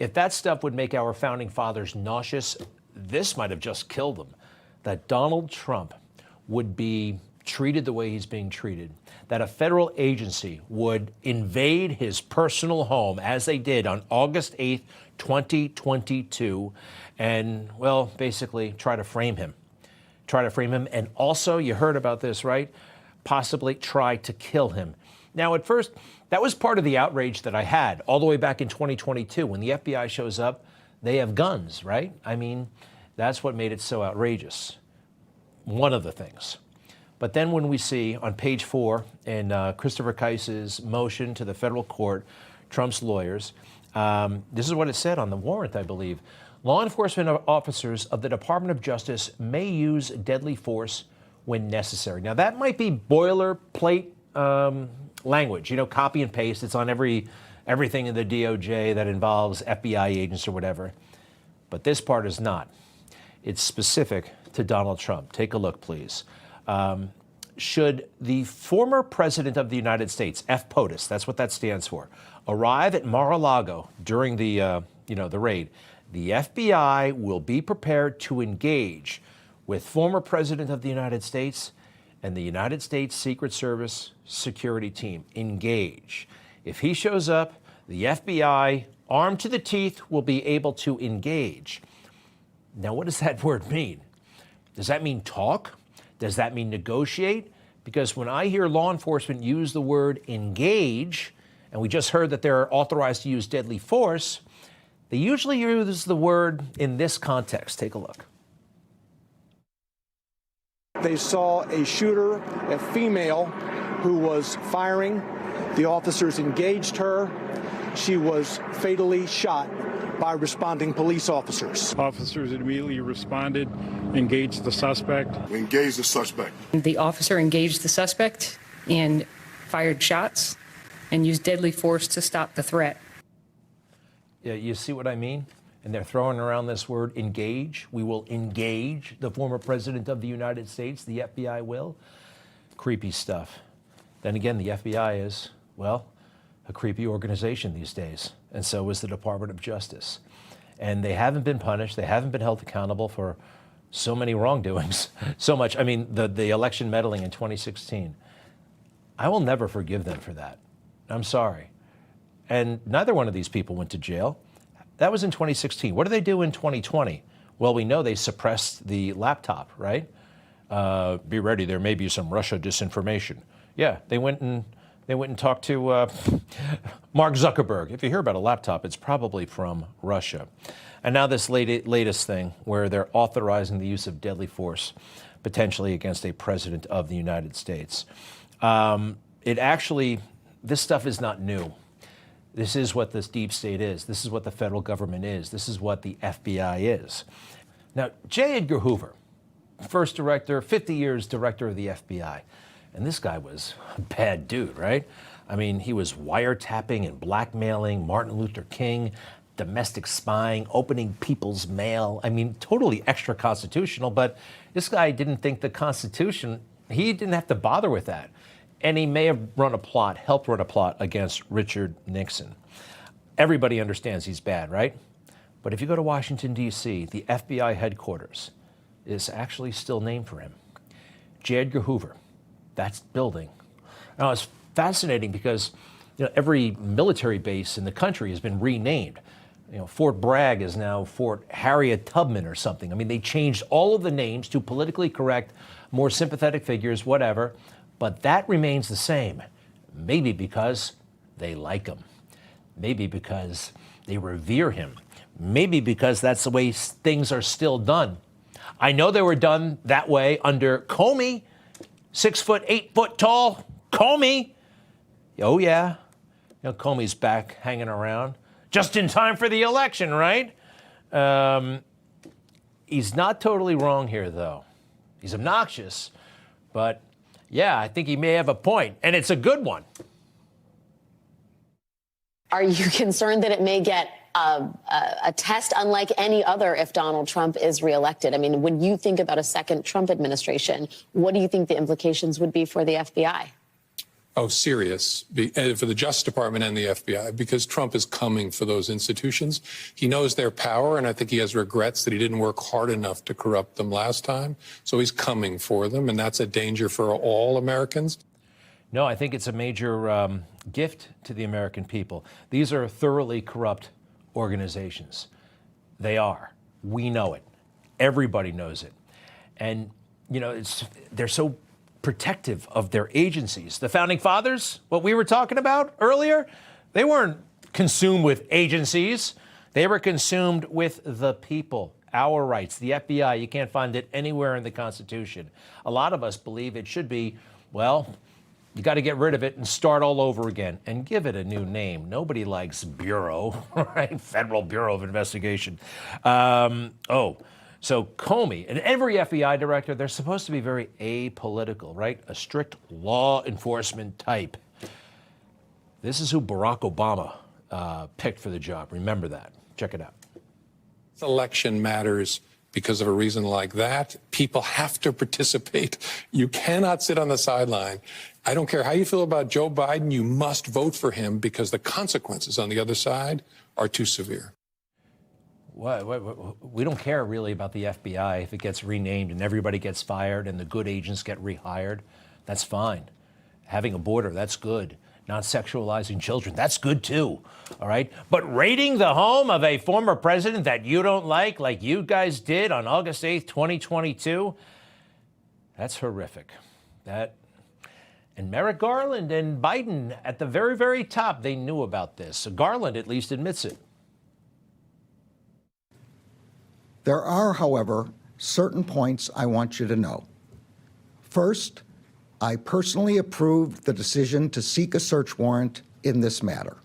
If that stuff would make our founding fathers nauseous, this might have just killed them. That Donald Trump would be treated the way he's being treated, that a federal agency would invade his personal home, as they did on August 8th, 2022, and, well, basically try to frame him. And also, you heard about this, right? Possibly try to kill him. Now, at first, that was part of the outrage that I had all the way back in 2022. When the FBI shows up, they have guns, right? I mean, that's what made it so outrageous. One of the things. But then when we see on page 4 in Christopher Kice's motion to the federal court, Trump's lawyers, this is what it said on the warrant, I believe. Law enforcement officers of the Department of Justice may use deadly force when necessary. Now, that might be boilerplate language, copy and paste. It's on everything in the DOJ that involves FBI agents or whatever. But this part is not. It's specific to Donald Trump. Take a look, please. Should the former president of the United States, FPOTUS, that's what that stands for, arrive at Mar-a-Lago during the raid, the FBI will be prepared to engage with former president of the United States and the United States Secret Service security team. Engage. If he shows up, the FBI, armed to the teeth, will be able to engage. Now, what does that word mean? Does that mean talk? Does that mean negotiate? Because when I hear law enforcement use the word engage, and we just heard that they're authorized to use deadly force, they usually use the word in this context. Take a look. They saw a shooter, a female, who was firing. The officers engaged her. She was fatally shot by responding police officers. Officers immediately responded, engaged the suspect. We engaged the suspect. The officer engaged the suspect and fired shots and used deadly force to stop the threat. Yeah, you see what I mean? And they're throwing around this word engage. We will engage the former president of the United States. The FBI will. Creepy stuff. Then again, the FBI is, well, a creepy organization these days. And so is the Department of Justice. And they haven't been punished. They haven't been held accountable for so many wrongdoings. So much. I mean, the election meddling in 2016. I will never forgive them for that. I'm sorry. And neither one of these people went to jail. That was in 2016. What do they do in 2020? Well, we know they suppressed the laptop, right? Be ready, there may be some Russia disinformation. Yeah, they went and talked to Mark Zuckerberg. If you hear about a laptop, it's probably from Russia. And now this latest thing where they're authorizing the use of deadly force, potentially against a president of the United States. This stuff is not new. This is what this deep state is. This is what the federal government is. This is what the FBI is. Now, J. Edgar Hoover, first director, 50 years director of the FBI. And this guy was a bad dude, right? I mean, he was wiretapping and blackmailing Martin Luther King, domestic spying, opening people's mail. I mean, totally extra constitutional, but this guy didn't think the Constitution, he didn't have to bother with that. And he may have helped run a plot against Richard Nixon. Everybody understands he's bad, right? But if you go to Washington, D.C., the FBI headquarters is actually still named for him. J. Edgar Hoover, that's building. Now, it's fascinating because every military base in the country has been renamed. Fort Bragg is now Fort Harriet Tubman or something. I mean, they changed all of the names to politically correct, more sympathetic figures, whatever. But that remains the same. Maybe because they like him. Maybe because they revere him. Maybe because that's the way things are still done. I know they were done that way under Comey, 6 foot, 8 foot tall Comey. Oh yeah, Comey's back hanging around just in time for the election, right? He's not totally wrong here, though. He's obnoxious, but yeah, I think he may have a point, and it's a good one. Are you concerned that it may get a test unlike any other if Donald Trump is reelected? I mean, when you think about a second Trump administration, what do you think the implications would be for the FBI? Oh, serious, for the Justice Department and the FBI, because Trump is coming for those institutions. He knows their power, and I think he has regrets that he didn't work hard enough to corrupt them last time. So he's coming for them, and that's a danger for all Americans. No, I think it's a major gift to the American people. These are thoroughly corrupt organizations. They are. We know it. Everybody knows it. And, you know, they're so protective of their agencies. The Founding Fathers, what we were talking about earlier, they weren't consumed with agencies. They were consumed with the people, our rights. The FBI, you can't find it anywhere in the Constitution. A lot of us believe it should be, well, you got to get rid of it and start all over again and give it a new name. Nobody likes Bureau, right? Federal Bureau of Investigation. So Comey and every FBI director, they're supposed to be very apolitical, right? A strict law enforcement type. This is who Barack Obama picked for the job. Remember that. Check it out. This election matters because of a reason like that. People have to participate. You cannot sit on the sideline. I don't care how you feel about Joe Biden. You must vote for him because the consequences on the other side are too severe. We don't care really about the FBI if it gets renamed and everybody gets fired and the good agents get rehired. That's fine. Having a border, that's good. Not sexualizing children, that's good too. All right. But raiding the home of a former president that you don't like you guys did on August 8th, 2022, that's horrific. And Merrick Garland and Biden at the very, very top, they knew about this. So Garland at least admits it. There are, however, certain points I want you to know. First, I personally approved the decision to seek a search warrant in this matter.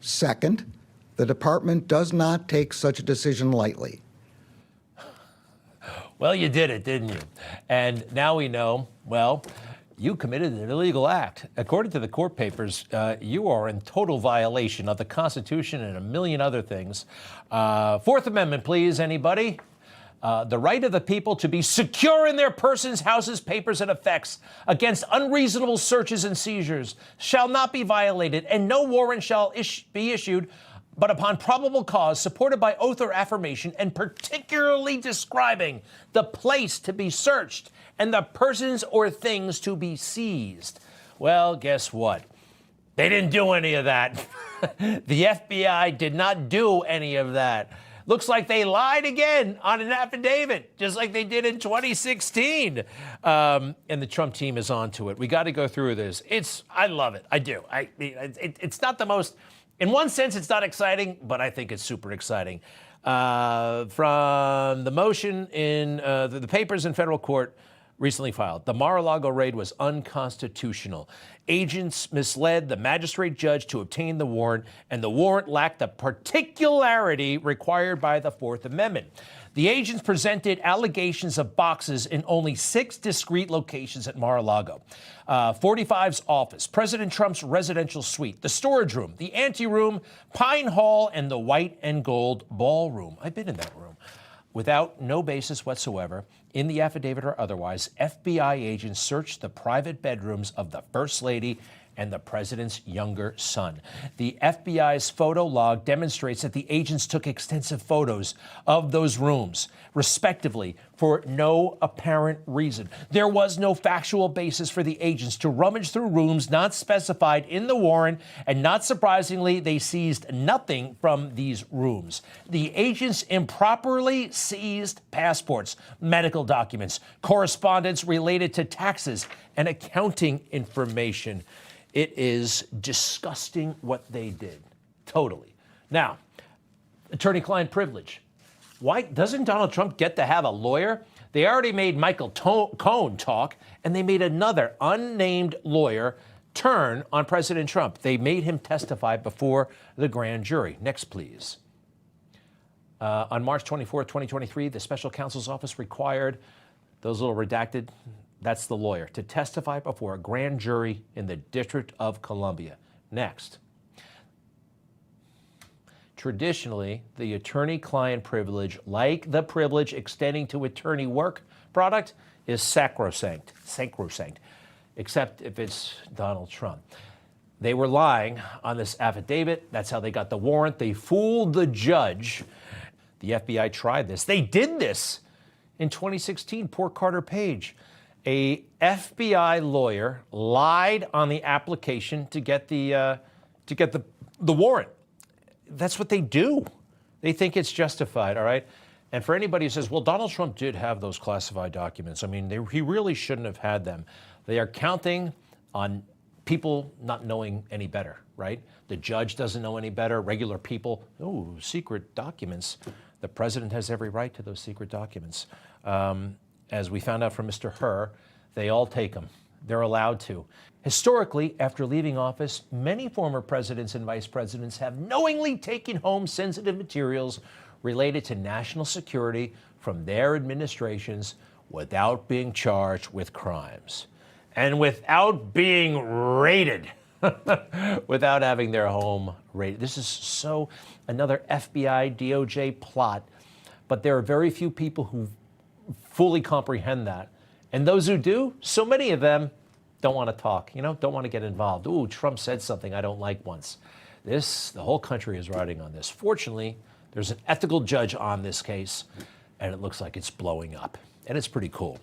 Second, the department does not take such a decision lightly. Well, you did it, didn't you? And now we know, well, you committed an illegal act. According to the court papers, you are in total violation of the Constitution and a million other things. Fourth Amendment, please, anybody? The right of the people to be secure in their persons, houses, papers, and effects against unreasonable searches and seizures shall not be violated, and no warrant shall be issued but upon probable cause, supported by oath or affirmation, and particularly describing the place to be searched and the persons or things to be seized. Well, guess what? They didn't do any of that. The FBI did not do any of that. Looks like they lied again on an affidavit, just like they did in 2016. And the Trump team is on to it. We got to go through this. I love it. I do. It's not the most, in one sense, it's not exciting, but I think it's super exciting. From the motion in the papers in federal court recently filed, the Mar-a-Lago raid was unconstitutional. Agents misled the magistrate judge to obtain the warrant, and the warrant lacked the particularity required by the Fourth Amendment. The agents presented allegations of boxes in only 6 discrete locations at Mar-a-Lago. 45's office, President Trump's residential suite, the storage room, the anteroom, Pine Hall, and the white and gold ballroom. I've been in that room. Without no basis whatsoever, in the affidavit or otherwise, FBI agents searched the private bedrooms of the First Lady and the president's younger son. The FBI's photo log demonstrates that the agents took extensive photos of those rooms, respectively, for no apparent reason. There was no factual basis for the agents to rummage through rooms not specified in the warrant, and not surprisingly, they seized nothing from these rooms. The agents improperly seized passports, medical documents, correspondence related to taxes, and accounting information. It is disgusting what they did. Totally. Now, attorney-client privilege. Why doesn't Donald Trump get to have a lawyer? They already made Michael Cohen talk, and they made another unnamed lawyer turn on President Trump. They made him testify before the grand jury. Next, please. On March 24, 2023, the special counsel's office required those little redacted, that's the lawyer, to testify before a grand jury in the District of Columbia. Next. Traditionally, the attorney-client privilege, like the privilege extending to attorney work product, is sacrosanct. except if it's Donald Trump. They were lying on this affidavit. That's how they got the warrant. They fooled the judge. The FBI tried this. They did this in 2016. Poor Carter Page. A FBI lawyer lied on the application to get the warrant. That's what they do. They think it's justified, all right? And for anybody who says, well, Donald Trump did have those classified documents, I mean, he really shouldn't have had them. They are counting on people not knowing any better, right? The judge doesn't know any better. Regular people, oh, secret documents. The president has every right to those secret documents. As we found out from Mr. Hur, they all take them. They're allowed to. Historically, after leaving office, many former presidents and vice presidents have knowingly taken home sensitive materials related to national security from their administrations without being charged with crimes and without being raided, without having their home raided. This is so another FBI, DOJ plot, but there are very few people who fully comprehend that. And those who do, so many of them don't want to talk, don't want to get involved. Ooh, Trump said something I don't like once. The whole country is riding on this. Fortunately, there's an ethical judge on this case, and it looks like it's blowing up. And it's pretty cool.